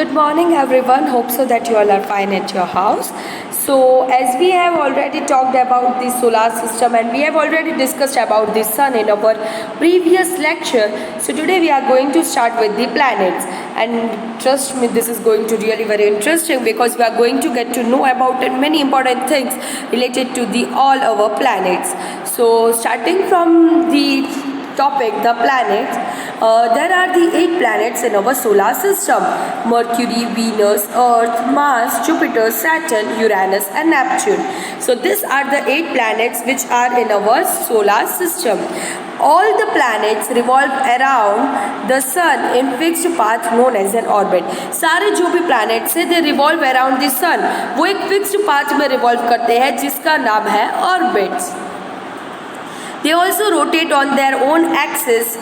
Good morning, everyone. Hope so that you all are fine at your house. So, as we have already talked about the solar system and we have already discussed about the sun in our previous lecture, so today we are going to start with the planets. And trust me, this is going to really very interesting because we are going to get to know about many important things related to the all our planets. So, starting from the topic, the planets, there are the 8 planets in our solar system: Mercury, Venus, Earth, Mars, Jupiter, Saturn, Uranus and Neptune. So these are the 8 planets which are in our solar system. All the planets revolve around the sun in fixed path known as an orbit. सारे जो भी planets है they revolve around the sun. वो एक fixed path में revolve करते हैं जिसका नाम है orbits. They also rotate on their own axis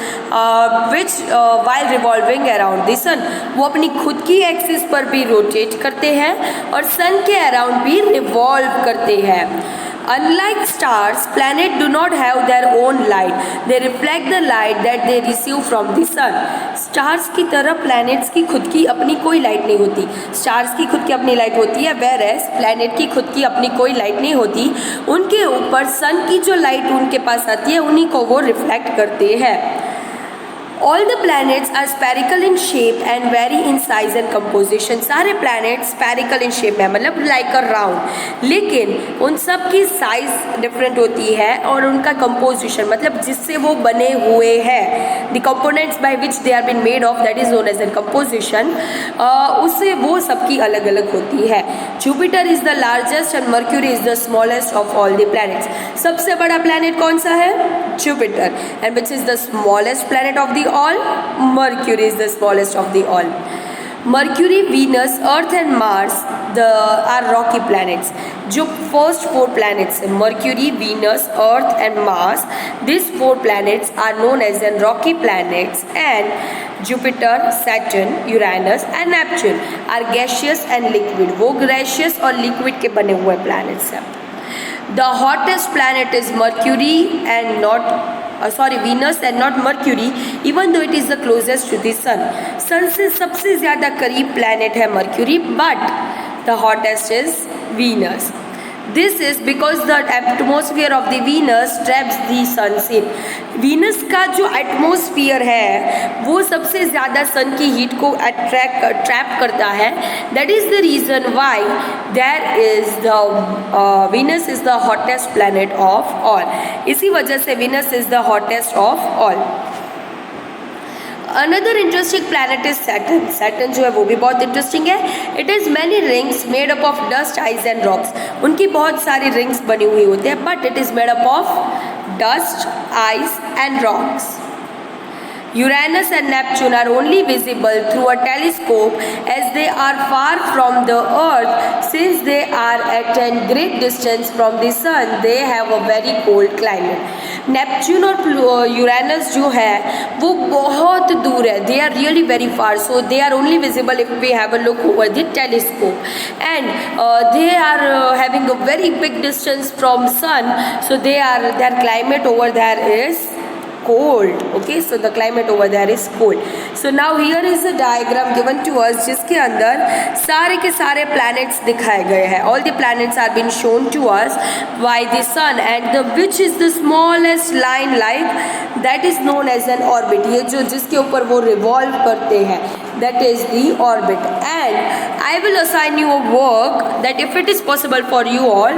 while revolving around the sun. वो अपनी खुद की एक्सिस पर भी रोटेट करते हैं और सन के अराउंड भी रिवॉल्व करते हैं. Unlike stars, planets do not have their own light. They reflect the light that they receive from the sun. Stars की तरह planets की खुद की अपनी कोई लाइट नहीं होती. Stars की खुद की अपनी लाइट होती है, whereas planet की खुद की अपनी कोई लाइट नहीं होती. उनके ऊपर sun की जो लाइट उनके पास आती है उन्हीं को वो रिफ्लेक्ट करते हैं. All the planets are spherical in shape and vary in size and composition. सारे planets spherical in shape में मतलब like a round, लेकिन उन सब की size different होती है और उनका composition मतलब जिससे वो बने हुए हैं, the components by which they are been made of, that is known as a composition, उससे वो सबकी अलग अलग होती है. Jupiter is the largest and Mercury is the smallest of all the planets. सबसे बड़ा planet कौन सा है? Jupiter. And which is the smallest planet of the all? Mercury is the smallest of the all. Mercury, Venus, Earth and Mars are rocky planets. जो first 4 planets हैं, Mercury, Venus, Earth and Mars, these 4 planets are known as the rocky planets, and Jupiter, Saturn, Uranus and Neptune are gaseous and liquid. वो gaseous और liquid के बने हुए planets हैं. The hottest planet is Mercury and Venus and not Mercury, even though it is the closest to the sun. Sun से सबसे ज़्यादा करीब planet है Mercury, but the hottest is Venus. This is because the atmosphere of the Venus traps the sun's heat. Venus का जो atmosphere है वो सबसे ज़्यादा sun की heat को trap करता है. That is the reason why Venus is the hottest planet of all. इसी वजह से Venus is the hottest of all. Another interesting planet is Saturn. Saturn जो है वो भी बहुत interesting है. It has many rings made up of dust, ice and rocks. उनकी बहुत सारी rings बनी हुई होती है, but it is made up of dust, ice and rocks. Uranus and Neptune are only visible through a telescope as they are far from the Earth. Since they are at a great distance from the Sun, they have a very cold climate. Neptune और Uranus जो है वो बहुत दूर है. They are really very far, so they are only visible if we have a look over the telescope. And they are having a very big distance from Sun, so their climate over there is cold. Okay, so the climate over there is cold. So now here is a diagram given to us जिसके अंदर सारे के सारे planets दिखाए गए हैं. All the planets are being shown to us by the sun, and which is the smallest line like that is known as an orbit. ये जो जिसके ऊपर वो revolve करते हैं, that is the orbit. And I will assign you a work that if it is possible for you all,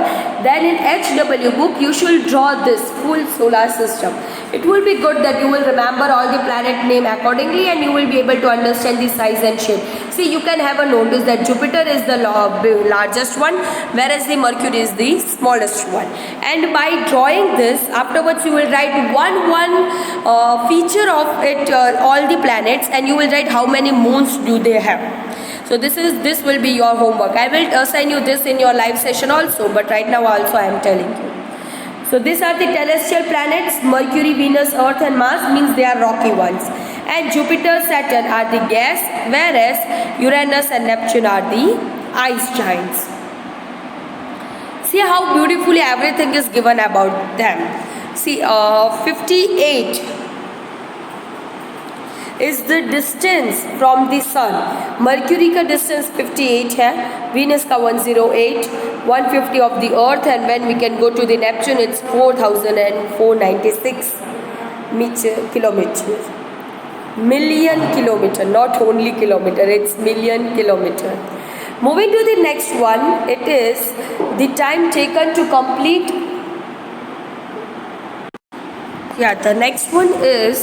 then in HW book you should draw this full solar system. It will be good that you will remember all the planet name accordingly and you will be able to understand the size and shape. See, you can have a notice that Jupiter is the largest one, whereas the Mercury is the smallest one. And by drawing this, afterwards you will write one feature of it, all the planets, and you will write how many moons do they have. So this will be your homework. I will assign you this in your live session also, but right now also I am telling you. So these are the celestial planets. Mercury, Venus, Earth and Mars means they are rocky ones. And Jupiter, Saturn are the gas, whereas Uranus and Neptune are the ice giants. See how beautifully everything is given about them. See, 58. Is the distance from the sun. Mercury का distance 58 है, Venus का 108, 150 of the earth, and when we can go to the Neptune it's 4496 kilometers, million kilometer, not only kilometer, it's million kilometer. Moving to the next one, it is the time taken to complete. Yeah, the next one is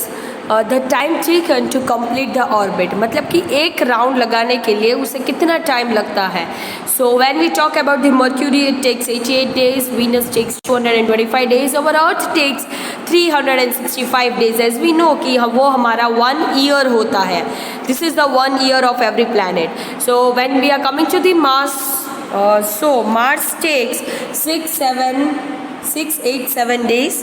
the time taken to complete the orbit. मतलब कि एक round लगाने के लिए उसे कितना time लगता है. So when we talk about the Mercury, it takes 88 days, Venus takes 225 days, our Earth takes 365 days. As we know कि वो हमारा 1 year होता है. This is the 1 year of every planet. So when we are coming to the Mars, so Mars takes 687 days.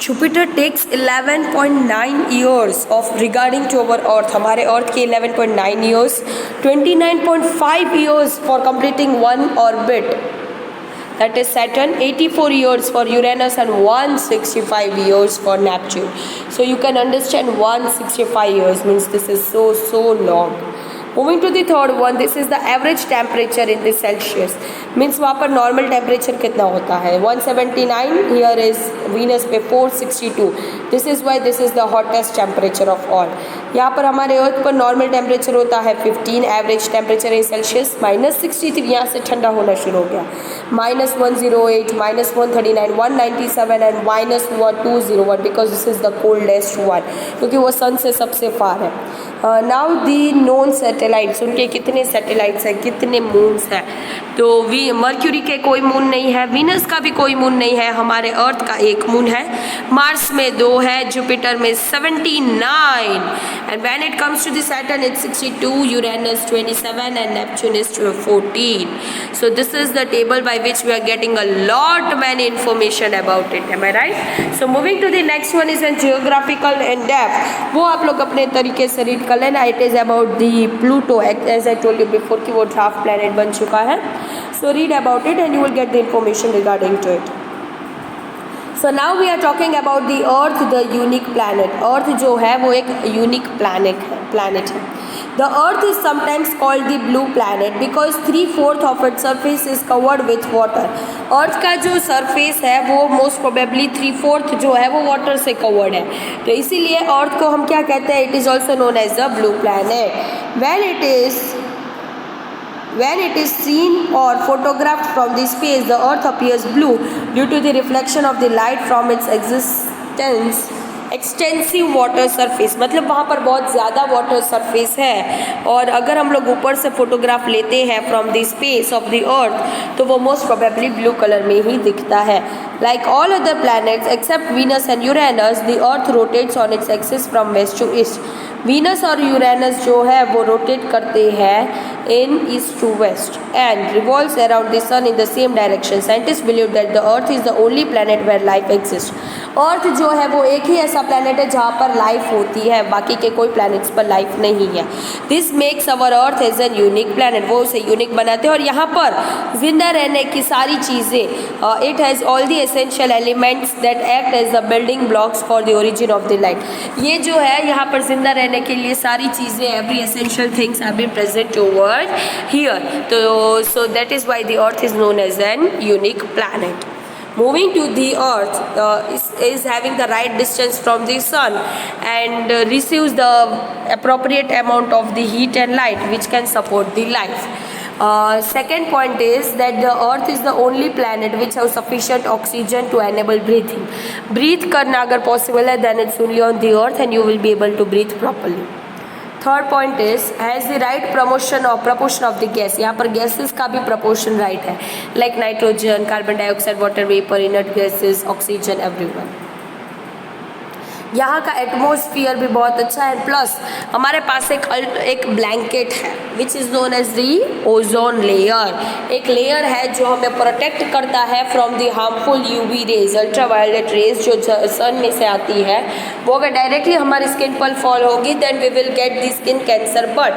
Jupiter takes 11.9 years of regarding to our Earth. हमारे Earth के 11.9 years, 29.5 years for completing one orbit. That is Saturn, 84 years for Uranus, and 165 years for Neptune. So you can understand 165 years means this is so long. Moving to the third one, this is the average temperature in the Celsius. Means वहाँ पर normal temperature कितना होता है? 179. Here is Venus पे 462. This is why this is the hottest temperature of all. यहाँ पर हमारे अर्थ पर नॉर्मल टेम्परेचर होता है 15, एवरेज टेम्परेचर इन सेल्सियस -63. यहाँ से ठंडा होना शुरू हो गया. -108, -139, 197 and -201 because this is the coldest one, क्योंकि वो सन से सबसे फार है. नाउ दी नोन सैटेलाइट्स, उनके कितने सैटेलाइट्स हैं, कितने मून्स हैं? तो मर्क्यूरी के कोई मून नहीं है, वीनस का भी कोई मून नहीं है, हमारे अर्थ का एक मून है, मार्स में 2 है, जुपिटर में 79, and when it comes to the Saturn it's 62, Uranus 27, and Neptune is 14. So this is the table by which we are getting a lot many information about it. Am I right? So moving to the next one is a geographical in depth. वो आप लोग अपने तरीके से read कर लेना. It is about the Pluto, as I told you before कि वो ड्राफ्ट प्लैनेट बन चुका है. So read about it and you will get the information regarding to it. So now we are talking about the Earth, the unique planet. Earth जो है वो एक unique planet है. The Earth is sometimes called the blue planet because 3/4 of its surface is covered with water. Earth का जो surface है वो most probably 3/4 जो है वो water से covered है. तो इसीलिए Earth को हम क्या कहते हैं? It is also known as the blue planet. When it is seen or photographed from the space, the Earth appears blue due to the reflection of the light from its extensive water surface. मतलब वहाँ पर बहुत ज़्यादा water surface है, और अगर हम लोग ऊपर से फोटोग्राफ लेते हैं from the space of the अर्थ तो वो मोस्ट प्रोबेबली ब्लू कलर में ही दिखता है. Like all other planets except Venus and Uranus, the earth rotates on its axis from west to east. Venus और यूरेनस जो है वो रोटेट करते हैं in east to west and revolves around the sun in the same direction. Scientists believe that the earth is the only planet where life exists. अर्थ जो है वो एक ही ऐसा प्लैनेट है जहाँ पर लाइफ होती है, बाकी के कोई प्लैनेट्स पर लाइफ नहीं है. This makes our earth as an unique planet. वो उसे यूनिक बनाते हैं और यहाँ पर जिंदा रहने की सारी चीज़ें, it has all the essential elements that act as the building blocks for the origin of the life. ये जो है यहाँ पर जिंदा रहने के लिए सारी चीज़ें, every essential things have been present over here. So that is why the earth is known as an unique planet. Moving to the earth, is having the right distance from the sun and receives the appropriate amount of the heat and light which can support the life. Second point is that the earth is the only planet which has sufficient oxygen to enable breathing. Breathe करना अगर possible है then it's only on the earth and you will be able to breathe properly. Third point is has the right promotion और proportion of the gas. यहाँ पर gases का भी proportion right है, like nitrogen, carbon dioxide, water vapour, inert gases, oxygen, everyone. यहाँ का atmosphere भी बहुत अच्छा है. प्लस हमारे पास एक ब्लैंकेट है which is known as the ozone layer. एक लेयर है जो हमें प्रोटेक्ट करता है from the harmful UV rays, ultraviolet rays जो सन में से आती है. वो अगर डायरेक्टली हमारी स्किन पर फॉल होगी then we will get the skin cancer. But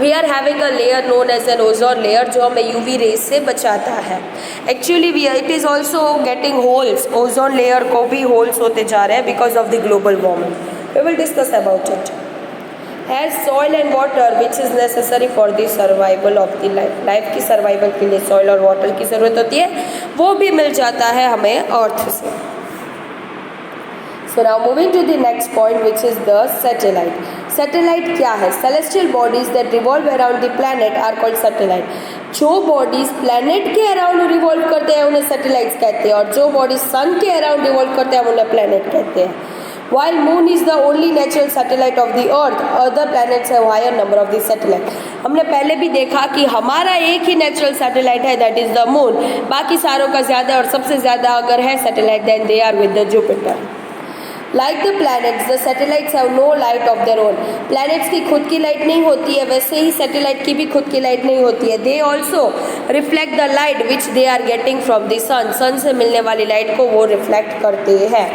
we are having a layer known as an ozone layer जो हमें यूवी रेज से बचाता है. Actually it is also getting holes. Ozone layer को भी होल्स होते जा रहे हैं because of the global warming. We will discuss about it. Has soil and water which is necessary for the survival of the life. Life की survival के लिए soil और water की ज़रूरत होती है, वो भी मिल जाता है हमें अर्थ से. So now moving to the next point, which is the satellite. Satellite क्या है? Celestial bodies that revolve around the planet are called satellite. जो bodies planet के around revolve करते हैं उन्हें satellites कहते हैं, और जो bodies sun के around revolve करते हैं उन्हें planet कहते हैं. While moon is the only natural satellite of the earth, other planets have higher number of the satellite. हमने पहले भी देखा कि हमारा एक ही नेचुरल सैटेलाइट है, दैट इज द मून. बाकी सारों का ज़्यादा, और सबसे ज़्यादा अगर है satellite then they are with the Jupiter. Like the planets, the satellites have no light of their own. Planets की खुद की लाइट नहीं होती है, वैसे ही सैटेलाइट की भी खुद की लाइट नहीं होती है. They also reflect the light which they are getting from the sun. sun से मिलने वाली लाइट को वो रिफ्लेक्ट करते हैं.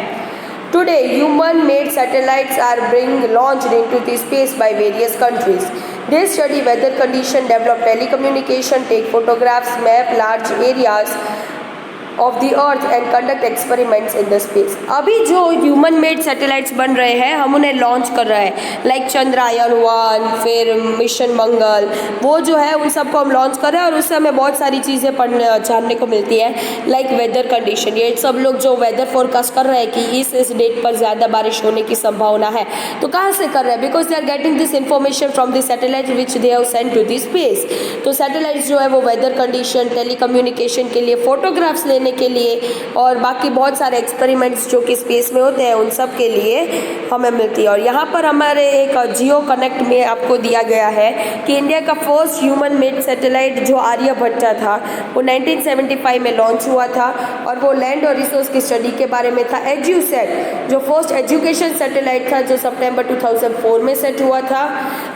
Today, human-made satellites are being launched into the space by various countries. They study weather condition, develop telecommunication, take photographs, map large areas of the earth and conduct experiments in the space. अभी जो human made satellites बन रहे हैं हम उन्हें launch कर रहे हैं, लाइक चंद्रयान 1, फिर मिशन मंगल, वो जो है उन सबको हम लॉन्च कर रहे हैं, और उससे हमें बहुत सारी चीज़ें जानने को मिलती है, लाइक वेदर कंडीशन. ये सब लोग जो वेदर फोरकास्ट कर रहे हैं कि इस डेट पर ज़्यादा बारिश होने की संभावना है, तो कहाँ से कर रहे हैं? Because they are getting this information from the satellite which they have sent to the space. तो सैटेलाइट्स जो है वो वेदर कंडीशन, टेलीकम्युनिकेशन के लिए, फोटोग्राफ्स लेने के लिए, और बाकी बहुत सारे एक्सपेरिमेंट्स जो कि स्पेस में होते हैं उन सब के लिए हमें मिलती है. और यहाँ पर हमारे एक जियो कनेक्ट में आपको दिया गया है कि इंडिया का फर्स्ट ह्यूमन मेड सैटेलाइट जो आर्यभट्टा था वो 1975 में लॉन्च हुआ था, और वो लैंड और रिसोर्स की स्टडी के बारे में था. एड्यूसेट जो फर्स्ट एजुकेशन सैटेलाइट था जो सितंबर 2004 में सेट हुआ था.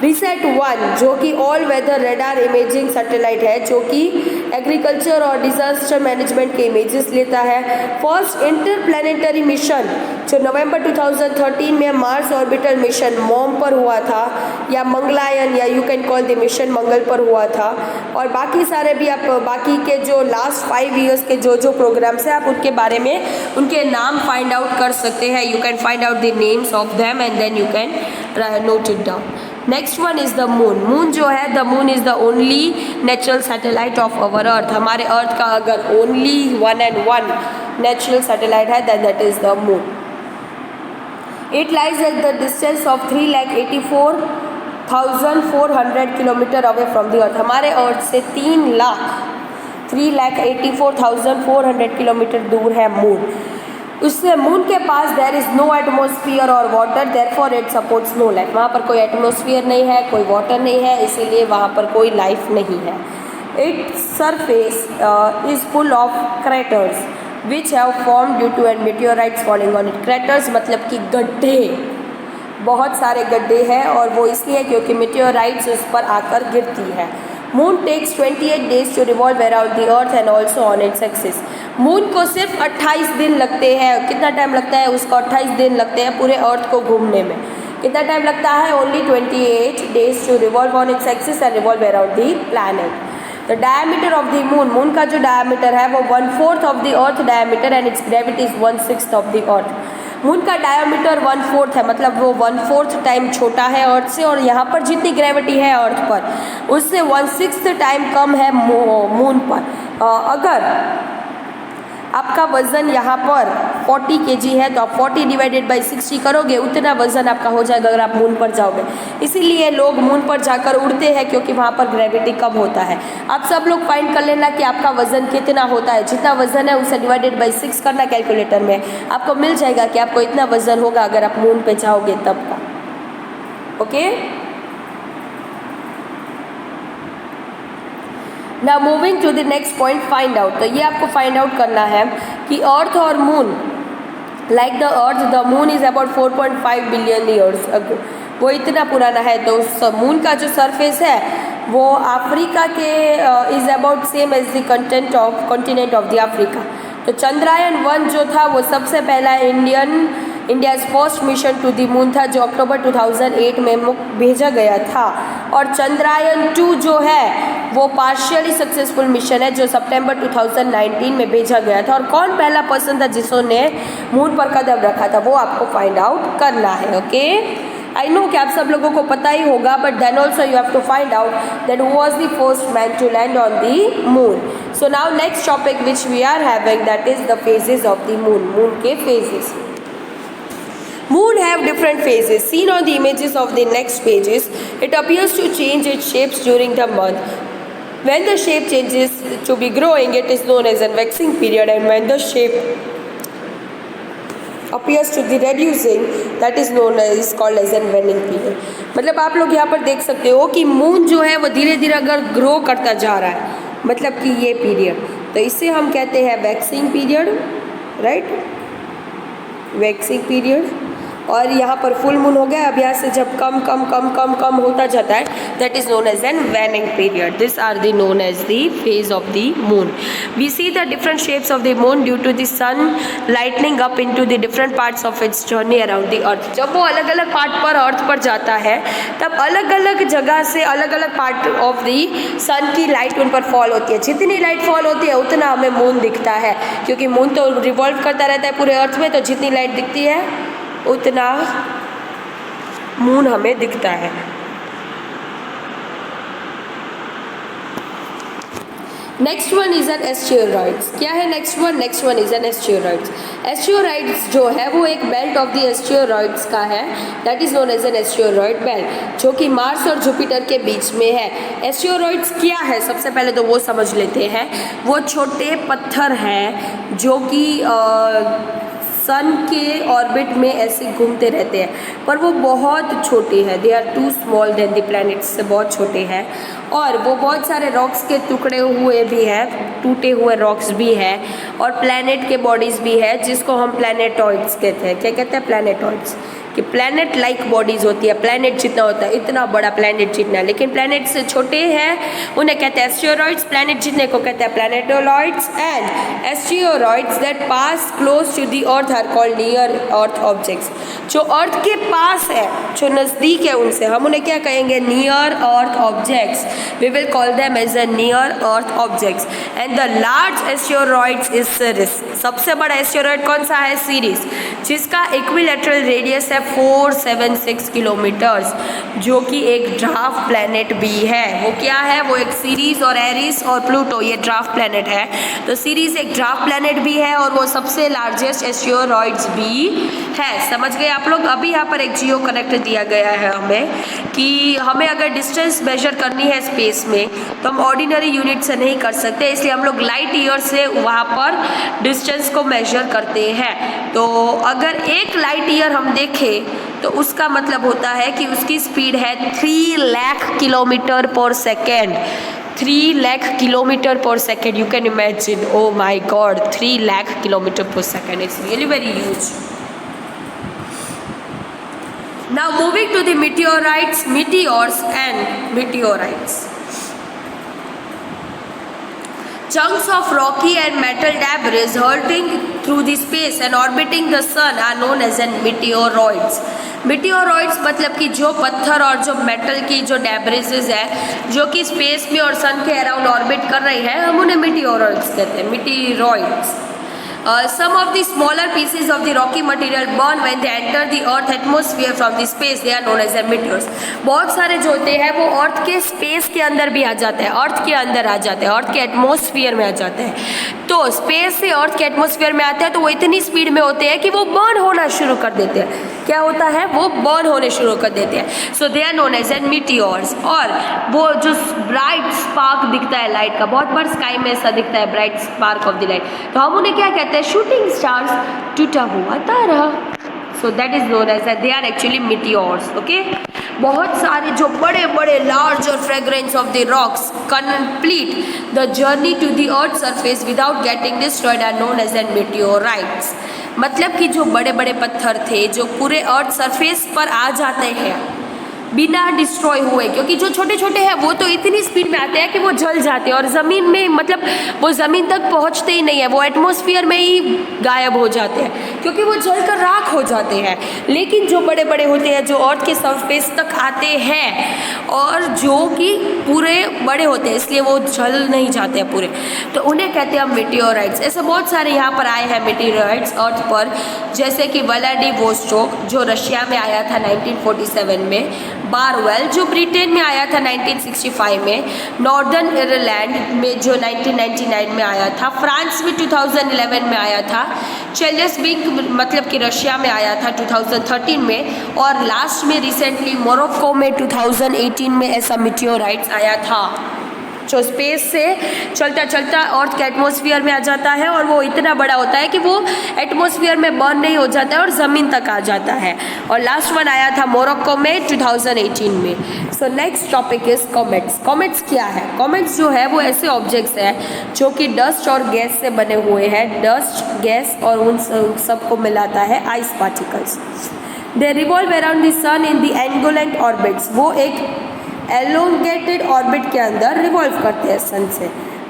रिसेट 1 जो कि all weather radar imaging satellite है, जो कि एग्रीकल्चर और डिजास्टर मैनेजमेंट के इमेजेस लेता है. फर्स्ट इंटरप्लैनेटरी मिशन जो नवंबर 2013 में मार्स ऑर्बिटल मिशन मॉम पर हुआ था, या मंगलायन, या you can call the mission Mangal पर हुआ था. और बाकी सारे भी आप बाकी के जो लास्ट 5 ईयर्स के जो प्रोग्राम्स हैं आप उनके बारे में उनके नाम फाइंड आउट कर सकते हैं. You can find out the names of them and then you can note it down. Next one is the moon. Moon जो है, the moon is the only natural satellite of our earth. हमारे earth का अगर only 1 and 1 natural satellite है then that is the moon. It lies at the distance of 3,84,400 kilometre away from the earth. हमारे earth से 3,84,400 kilometre दूर है moon. उससे moon के पास देयर इज़ नो एटमॉस्फेयर और water, therefore it supports no life. वहाँ पर कोई एटमॉस्फेयर नहीं है, कोई वाटर नहीं है, इसीलिए वहाँ पर कोई लाइफ नहीं है. Its surface is full of craters which have form due to and meteorites falling on it. Craters मतलब कि गड्ढे, बहुत सारे गड्ढे हैं, और वो इसलिए क्योंकि meteorites उस पर आकर गिरती है. Moon takes 28 days to revolve around the earth and also on its axis. Moon को सिर्फ 28 दिन लगते हैं. कितना टाइम लगता है उसको? 28 दिन लगते हैं पूरे अर्थ को घूमने में. कितना टाइम लगता है? Only 28 days to revolve on its axis and revolve around the planet. The diameter of the moon, moon का जो डायमीटर है वो 1/4 of the earth diameter and its gravity is 1/6 of the earth. Moon का diameter 1/4 है, मतलब वो 1/4 time छोटा है अर्थ से, और यहाँ पर जितनी ग्रेविटी है अर्थ पर उससे 1/6 टाइम कम है मून पर. अगर आपका वज़न यहाँ पर 40 kg है तो आप 40 डिवाइडेड बाई 60 करोगे, उतना वज़न आपका हो जाएगा अगर आप मून पर जाओगे. इसीलिए लोग मून पर जाकर उड़ते हैं क्योंकि वहाँ पर ग्रेविटी कम होता है. आप सब लोग फाइंड कर लेना कि आपका वज़न कितना होता है. जितना वज़न है उसे डिवाइडेड बाई 6 करना कैलकुलेटर में, आपको मिल जाएगा कि आपको इतना वज़न होगा अगर आप मून पर जाओगे तब का. Okay. Now moving to the next point, find out. तो ये आपको फाइंड आउट करना है कि अर्थ और moon, like the earth, the moon is about 4.5 billion years ago. वो इतना पुराना है. तो उस मून का जो सरफेस है वो अफ्रीका के is about same as the continent of the Africa. तो चंद्रयान 1 जो था वो सबसे पहला Indian India's first mission to the moon था, जो अक्टूबर 2008 में भेजा गया था। और चंद्रयान-2 जो है वो पार्शियली सक्सेसफुल मिशन है, जो सितंबर 2019 में भेजा गया था। और कौन पहला पर्सन था जिसने मून पर कदम रखा था, वो आपको फाइंड आउट करना है। ओके, आई नो कि आप सब लोगों को पता ही होगा, but then also you have to find out that who was the first man to land on the moon. So now next topic which we are having, that is the phases of the moon. Moon के phases. Moon have different phases. Seen on the images of the next pages, it appears to change its shapes during the month. When the shape changes to be growing, it is known as a waxing period, and when the shape appears to be reducing, that is called as a waning period. मतलब आप लोग यहाँ पर देख सकते हो कि moon जो है वो धीरे धीरे अगर ग्रो करता जा रहा है, मतलब कि ये पीरियड, तो इसे हम कहते हैं waxing period, right, waxing period. और यहाँ पर फुल मून हो गया, अब यहाँ से जब कम कम कम कम कम होता जाता है, that is known as an waning period. This are the known as the phase of the moon. We see the different shapes of the moon due to the sun lightning up into the different parts of its journey around the earth. जब वो अलग अलग part पर अर्थ पर जाता है, तब अलग अलग जगह से अलग अलग पार्ट ऑफ द सन की लाइट उन पर फॉल होती है। जितनी लाइट फॉल होती है उतना हमें मून दिखता है, क्योंकि मून तो रिवॉल्व करता रहता है पूरे अर्थ में, तो जितनी लाइट दिखती है उतना मून हमें दिखता है। Next one is an asteroids. क्या है next one is an asteroids. Asteroids जो है वो एक बेल्ट ऑफ द एस्टेरॉइड्स का है, that is known as an asteroid belt, जो कि मार्स और जुपिटर के बीच में है। एस्टेरॉइड्स क्या है, सबसे पहले तो वो समझ लेते हैं। वो छोटे पत्थर हैं जो कि सन के ऑर्बिट में ऐसे घूमते रहते हैं, पर वो बहुत छोटे हैं। They are too small than the planets, से बहुत छोटे हैं। और वो बहुत सारे रॉक्स के टुकड़े हुए भी हैं, टूटे हुए रॉक्स भी हैं, और प्लैनेट के बॉडीज़ भी है, जिसको हम प्लैनेटॉइड्स कहते हैं। क्या कहते हैं? प्लैनेटॉइड्स। कि प्लैनेट लाइक बॉडीज़ होती है, प्लैनेट जितना होता है, इतना बड़ा प्लैनेट जितना, लेकिन प्लैनेट से छोटे हैं उन्हें कहते हैं एस्टेरॉइड्स। प्लैनेट जितने को कहते हैं planetoloids. And asteroids that pass close to the earth are called near earth objects. जो अर्थ के पास है, जो नज़दीक है उनसे, हम उन्हें क्या कहेंगे? Near earth objects. We will call them as a near earth objects. And the large asteroids is Ceres. सबसे बड़ा एस्टेरॉइड कौन सा है? सीरीज, जिसका इक्विलैटरल रेडियस है 476 किलोमीटर्स, जो कि एक ड्वार्फ प्लैनेट भी है। वो क्या है? वो एक सीरीज और एरिस और प्लूटो, ये ड्वार्फ प्लैनेट है। तो सीरीज एक ड्वार्फ प्लैनेट भी है और वो सबसे लार्जेस्ट एस्टेरॉइड्स भी है। समझ गए आप लोग? अभी यहाँ पर एक जियो कनेक्ट दिया गया है हमें, कि हमें अगर डिस्टेंस मेजर करनी है स्पेस में, तो हम ऑर्डिनरी यूनिट से नहीं कर सकते, इसलिए हम लोग लाइट ईयर से वहाँ पर डिस्टेंस को मेजर करते हैं। तो अगर एक लाइट ईयर हम देखें तो उसका मतलब होता है कि उसकी स्पीड है 3 lakh kilometre per second. 3 lakh kilometre per second, you can imagine. Oh my god, 3 lakh kilometre per second, it's really very huge. Now moving to the meteorites, meteors and meteorites. Chunks of rocky and metal debris hurtling through the space and orbiting the sun are known as meteoroids. meteoroids मतलब कि जो पत्थर और जो metal की जो डेब्रिसेस है, जो कि स्पेस में और सन के अराउंड ऑर्बिट कर रही है, हम उन्हें meteoroids कहते हैं, meteoroids. Some of the smaller pieces of the rocky material burn when they enter the earth atmosphere from the space. They are known as meteors. बहुत सारे जो होते हैं वो अर्थ के स्पेस के अंदर भी आ जाते हैं, अर्थ के अंदर आ जाते हैं, अर्थ के एटमॉस्फेयर में आ जाते हैं। तो स्पेस से अर्थ के एटमॉस्फेयर में आते हैं तो वो इतनी स्पीड में होते हैं कि वो बर्न होना शुरू कर देते हैं। क्या होता है? वो बर्न होने शुरू कर देते हैं। So they are known as an meteors. और वो जो ब्राइट स्पार्क दिखता है लाइट का, बहुत बार स्काई में ऐसा दिखता है bright spark of the light, तो हम उन्हें क्या कहते हैं? शूटिंग स्टार्स, टूटा हुआ तारा। So that is known as they are actually meteors. Okay, बहुत सारे जो बड़े बड़े लार्ज और fragments of the rocks complete the journey to the earth surface without getting destroyed are known as an meteorites. मतलब कि जो बड़े बड़े पत्थर थे जो पूरे अर्थ सरफेस पर आ जाते हैं बिना डिस्ट्रॉय हुए, क्योंकि जो छोटे छोटे हैं वो तो इतनी स्पीड में आते हैं कि वो जल जाते हैं और ज़मीन में मतलब वो ज़मीन तक पहुंचते ही नहीं है, वो एटमॉस्फेयर में ही गायब हो जाते हैं क्योंकि वो जलकर राख हो जाते हैं। लेकिन जो बड़े बड़े होते हैं जो अर्थ के सरफेस तक आते हैं और जो कि पूरे बड़े होते हैं इसलिए वो जल नहीं जाते हैं पूरे, तो उन्हें कहते हैं मेटियोराइट्स। ऐसे बहुत सारे यहाँ पर आए हैं मेटियोराइट्स अर्थ पर, जैसे कि व्लादिवोस्टोक जो रशिया में आया था 1947 में, बारवेल जो ब्रिटेन में आया था 1965 में, नॉर्दर्न आयरलैंड में जो 1999 में आया था, फ्रांस में 2011 में आया था, चेल्यसबिक मतलब कि रशिया में आया था 2013 में, और लास्ट में रिसेंटली मोरक्को में 2018 में ऐसा मेटियोराइट्स आया था जो स्पेस से चलता चलता अर्थ के एटमॉस्फेयर में आ जाता है और वो इतना बड़ा होता है कि वो एटमॉस्फेयर में बर्न नहीं हो जाता है और ज़मीन तक आ जाता है। और लास्ट वन आया था मोरक्को में 2018 में। So next topic is comets. Comets क्या है? कॉमेट्स जो है वो ऐसे ऑब्जेक्ट्स हैं जो कि डस्ट और गैस से बने हुए हैं। डस्ट, गैस और उन सब को मिलाता है ice particles. They revolve around the sun in the एंगुलेंट ऑर्बिट्स। वो एक एलोंगेटेड ऑर्बिट के अंदर रिवॉल्व करते हैं सन से।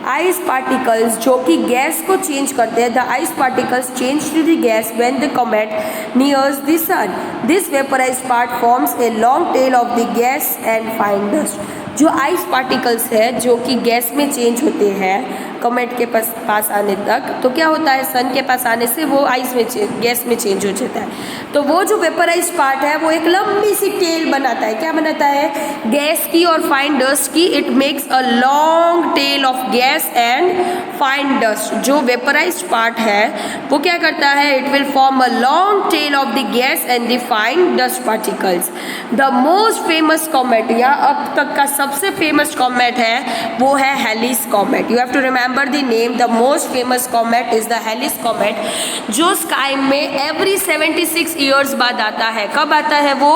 आइस पार्टिकल्स जो कि गैस को चेंज करते हैं, the ice particles change to the gas when the comet nears the sun. This vaporised part forms a long tail of the gas and fine dust. जो ice particles है जो कि gas में change होते हैं comet के पास आने तक, तो क्या होता है सन के पास आने से वो आइस में गैस में चेंज हो जाता है। तो वो जो वेपराइज पार्ट है वो एक लंबी सी टेल बनाता है। क्या बनाता है? गैस की और फाइन डस्ट की। It makes a long tail of gas and fine dust. जो वेपराइज पार्ट है वो क्या करता है? It will form a long tail of the gas and the fine dust particles. The most famous comet या अब तक का सबसे फेमस कॉमेट है वो है Halley's comet. You have to remember the name. The most famous comet is the Halley's comet जो sky में एवरी 76 ईयर्स बाद आता है। कब आता है वो?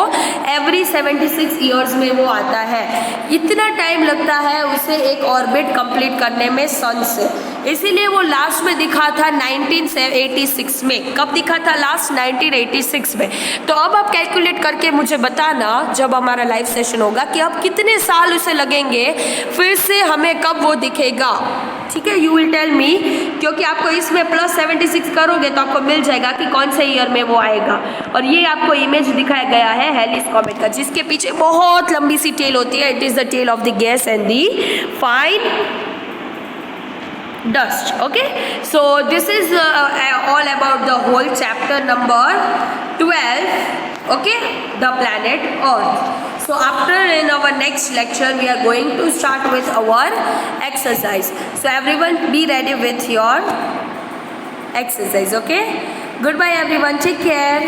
एवरी 76 ईयर्स में वो आता है। इतना टाइम लगता है उसे एक ऑर्बिट कंप्लीट करने में सन से, इसीलिए वो लास्ट में दिखा था 1986 में। कब दिखा था लास्ट? 1986 में। तो अब आप कैलकुलेट करके मुझे बताना जब हमारा लाइव सेशन होगा कि अब कितने साल उसे लगेंगे फिर से हमें कब वो दिखेगा। ठीक है, यू विल टेल मी, क्योंकि आपको इसमें +76 करोगे तो आपको मिल जाएगा कि कौन से ईयर में वो आएगा। और ये आपको इमेज दिखाया गया है हेलिस कॉमेट का, जिसके पीछे बहुत लंबी सी टेल होती है। It is the tail of the gas and the fine dust. Okay, so this is all about the whole chapter number 12. Okay, the planet Earth. So after in our next lecture we are going to start with our exercise. So everyone be ready with your exercise. Okay, goodbye everyone, take care.